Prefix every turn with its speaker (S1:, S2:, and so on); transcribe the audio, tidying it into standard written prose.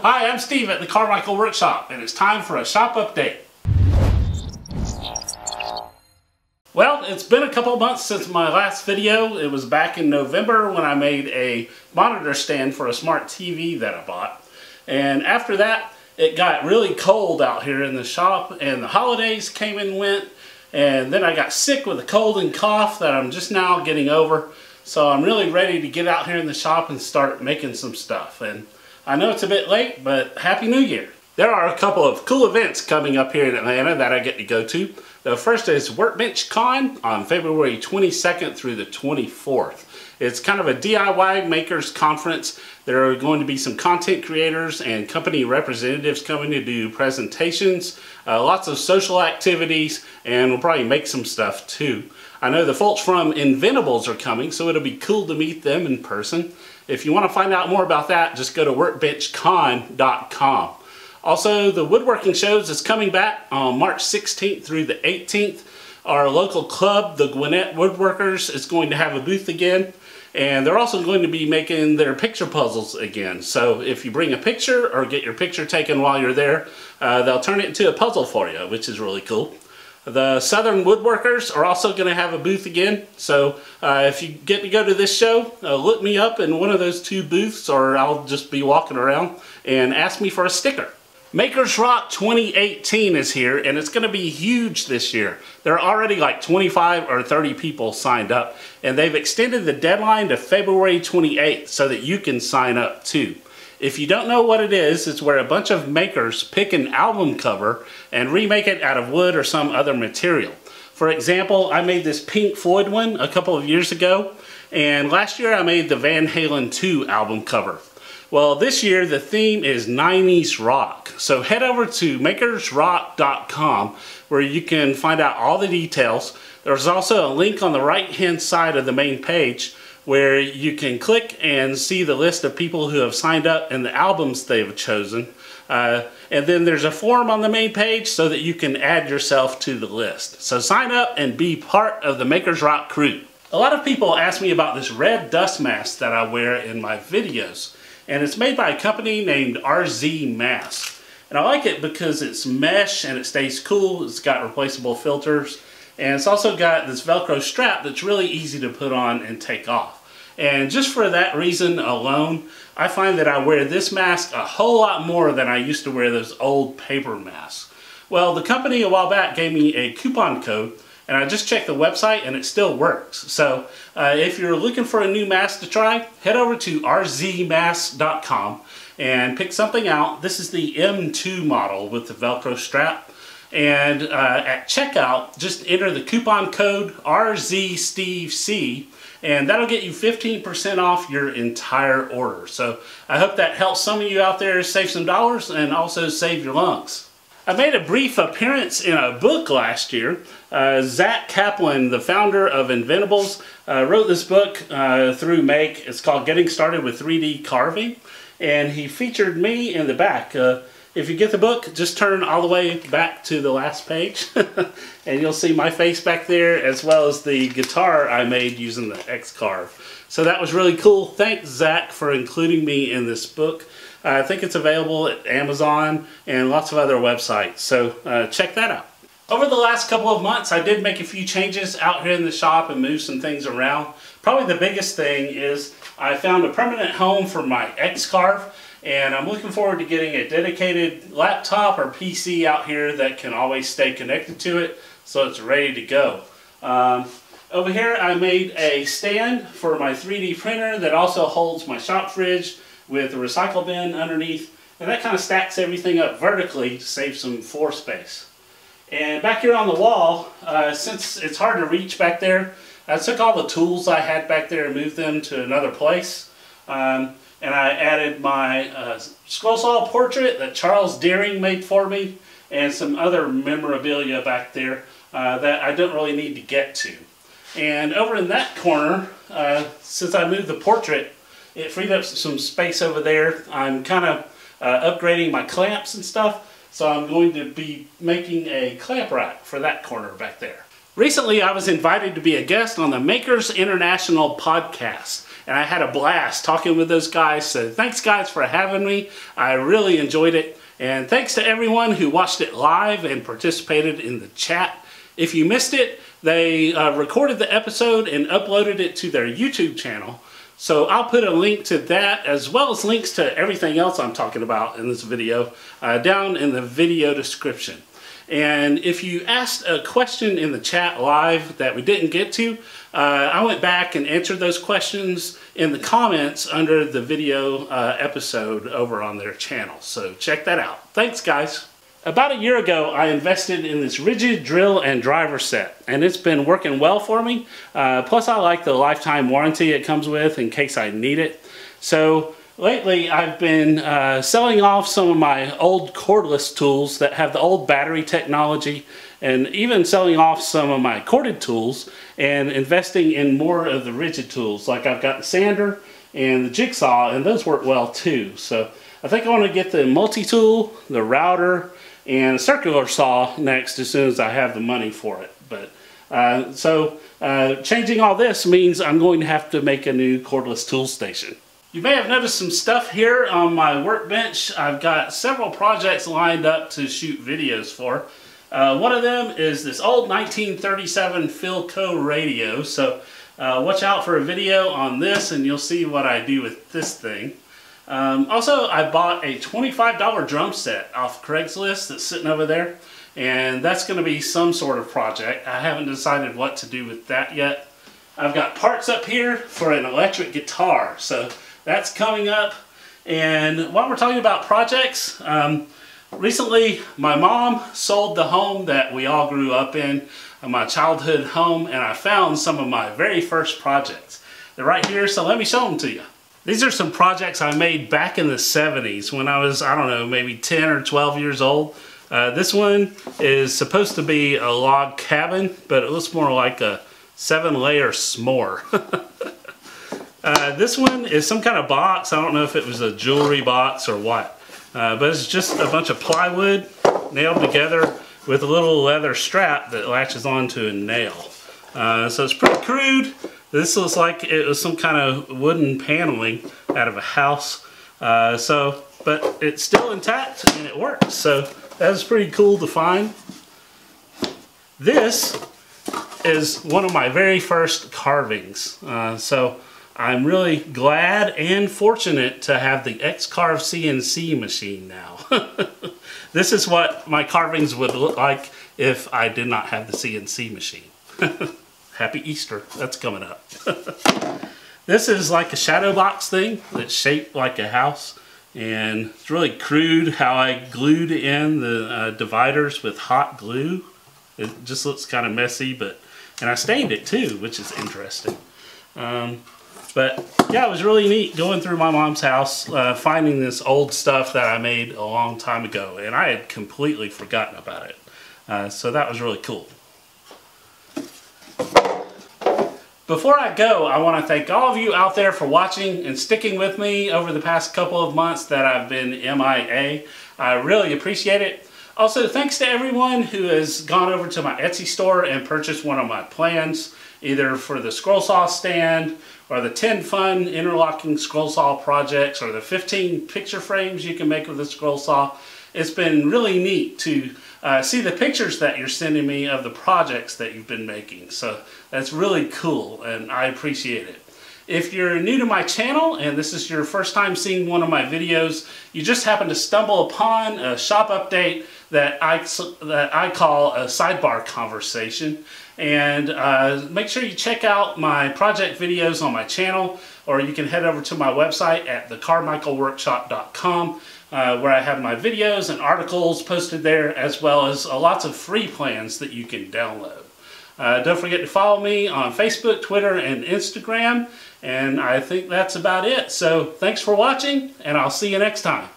S1: Hi, I'm Steve at the Carmichael Workshop, and it's time for a shop update. Well, it's been a couple months since my last video. It was back in November when I made a monitor stand for a smart TV that I bought. And after that, it got really cold out here in the shop, and the holidays came and went. And then I got sick with a cold and cough that I'm just now getting over. So I'm really ready to get out here in the shop and start making some stuff. And I know it's a bit late, but Happy New Year. There are a couple of cool events coming up here in Atlanta that I get to go to. The first is WorkbenchCon on February 22nd through the 24th. It's kind of a DIY makers conference. There are going to be some content creators and company representatives coming to do presentations, lots of social activities, and we'll probably make some stuff too. I know the folks from Inventables are coming, so it'll be cool to meet them in person. If you want to find out more about that, just go to WorkbenchCon.com. Also, the Woodworking Shows is coming back on March 16th through the 18th. Our local club, the Gwinnett Woodworkers, is going to have a booth again. And they're also going to be making their picture puzzles again. So if you bring a picture or get your picture taken while you're there, they'll turn it into a puzzle for you, which is really cool. The Southern Woodworkers are also going to have a booth again. So if you get to go to this show, look me up in one of those two booths, or I'll just be walking around, and ask me for a sticker. Makers Rock 2018 is here, and it's going to be huge this year. There are already like 25 or 30 people signed up, and they've extended the deadline to February 28th so that you can sign up too. If you don't know what it is, it's where a bunch of makers pick an album cover and remake it out of wood or some other material. For example, I made this Pink Floyd one a couple of years ago, and last year I made the Van Halen 2 album cover. Well, this year the theme is 90s rock. So head over to makersrock.com where you can find out all the details. There's also a link on the right-hand side of the main page where you can click and see the list of people who have signed up and the albums they've chosen. And then there's a form on the main page so that you can add yourself to the list. So sign up and be part of the Makers Rock crew. A lot of people ask me about this red dust mask that I wear in my videos. And it's made by a company named RZ Mask. And I like it because it's mesh and it stays cool. It's got replaceable filters. And it's also got this Velcro strap that's really easy to put on and take off. And just for that reason alone, I find that I wear this mask a whole lot more than I used to wear those old paper masks. Well, the company a while back gave me a coupon code, and I just checked the website and it still works. So if you're looking for a new mask to try, head over to rzmask.com and pick something out. This is the M2 model with the Velcro strap. And at checkout, just enter the coupon code RZSteveC, and that'll get you 15% off your entire order. So I hope that helps some of you out there save some dollars and also save your lungs. I made a brief appearance in a book last year. Zach Kaplan, the founder of Inventables, wrote this book through Make. It's called Getting Started with 3D Carving, and he featured me in the back. If you get the book, just turn all the way back to the last page and you'll see my face back there, as well as the guitar I made using the x-carve. So that was really cool. Thanks, Zach, for including me in this book. I think it's available at Amazon and lots of other websites, so check that out. Over the last couple of months, I did make a few changes out here in the shop and move some things around. Probably the biggest thing is I found a permanent home for my x-carve, and I'm looking forward to getting a dedicated laptop or PC out here that can always stay connected to it so it's ready to go. Over here I made a stand for my 3D printer that also holds my shop fridge with a recycle bin underneath, and that kind of stacks everything up vertically to save some floor space. And back here on the wall, since it's hard to reach back there, I took all the tools I had back there and moved them to another place. And I added my scroll saw portrait that Charles Deering made for me, and some other memorabilia back there that I don't really need to get to. And over in that corner, since I moved the portrait, it freed up some space over there. I'm kind of upgrading my clamps and stuff, so I'm going to be making a clamp rack for that corner back there. Recently, I was invited to be a guest on the Makers International podcast, and I had a blast talking with those guys. So thanks guys for having me. I really enjoyed it. And thanks to everyone who watched it live and participated in the chat. If you missed it, they recorded the episode and uploaded it to their YouTube channel. So I'll put a link to that as well as links to everything else I'm talking about in this video down in the video description. And if you asked a question in the chat live that we didn't get to, I went back and answered those questions in the comments under the video episode over on their channel. So check that out. Thanks guys. About a year ago, I invested in this rigid drill and driver set, and it's been working well for me. Plus, I like the lifetime warranty it comes with in case I need it. So lately, I've been selling off some of my old cordless tools that have the old battery technology, and even selling off some of my corded tools and investing in more of the rigid tools. Like I've got the sander and the jigsaw, and those work well too. So I think I want to get the multi-tool, the router, and a circular saw next as soon as I have the money for it. But changing all this means I'm going to have to make a new cordless tool station. You may have noticed some stuff here on my workbench. I've got several projects lined up to shoot videos for. One of them is this old 1937 Philco radio. So watch out for a video on this and you'll see what I do with this thing. Also, I bought a $25 drum set off Craigslist that's sitting over there, and that's going to be some sort of project. I haven't decided what to do with that yet. I've got parts up here for an electric guitar, so that's coming up. And while we're talking about projects, recently my mom sold the home that we all grew up in, my childhood home, and I found some of my very first projects. They're right here, so let me show them to you. These are some projects I made back in the 70s when I was, I don't know, maybe 10 or 12 years old. This one is supposed to be a log cabin, but it looks more like a 7-layer s'more. This one is some kind of box. I don't know if it was a jewelry box or what. But it's just a bunch of plywood nailed together with a little leather strap that latches onto a nail. So it's pretty crude. This looks like it was some kind of wooden paneling out of a house. But it's still intact and it works. So that was pretty cool to find. This is one of my very first carvings. So I'm really glad and fortunate to have the x-carve CNC machine now. This is what my carvings would look like if I did not have the CNC machine. Happy Easter, that's coming up. This is like a shadow box thing that's shaped like a house, and it's really crude how I glued in the dividers with hot glue. It just looks kind of messy, and I stained it too, which is interesting. But yeah, it was really neat going through my mom's house, finding this old stuff that I made a long time ago, and I had completely forgotten about it. So that was really cool. Before I go, I want to thank all of you out there for watching and sticking with me over the past couple of months that I've been MIA. I really appreciate it. Also, thanks to everyone who has gone over to my Etsy store and purchased one of my plans, either for the scroll saw stand, or the 10 fun interlocking scroll saw projects, or the 15 picture frames you can make with a scroll saw. It's been really neat to see the pictures that you're sending me of the projects that you've been making. So that's really cool, and I appreciate it. If you're new to my channel and this is your first time seeing one of my videos, you just happen to stumble upon a shop update that I call a Sidebar Conversation. And make sure you check out my project videos on my channel, or you can head over to my website at thecarmichaelworkshop.com. Where I have my videos and articles posted there, as well as lots of free plans that you can download. Don't forget to follow me on Facebook, Twitter, and Instagram, and I think that's about it. So thanks for watching, and I'll see you next time.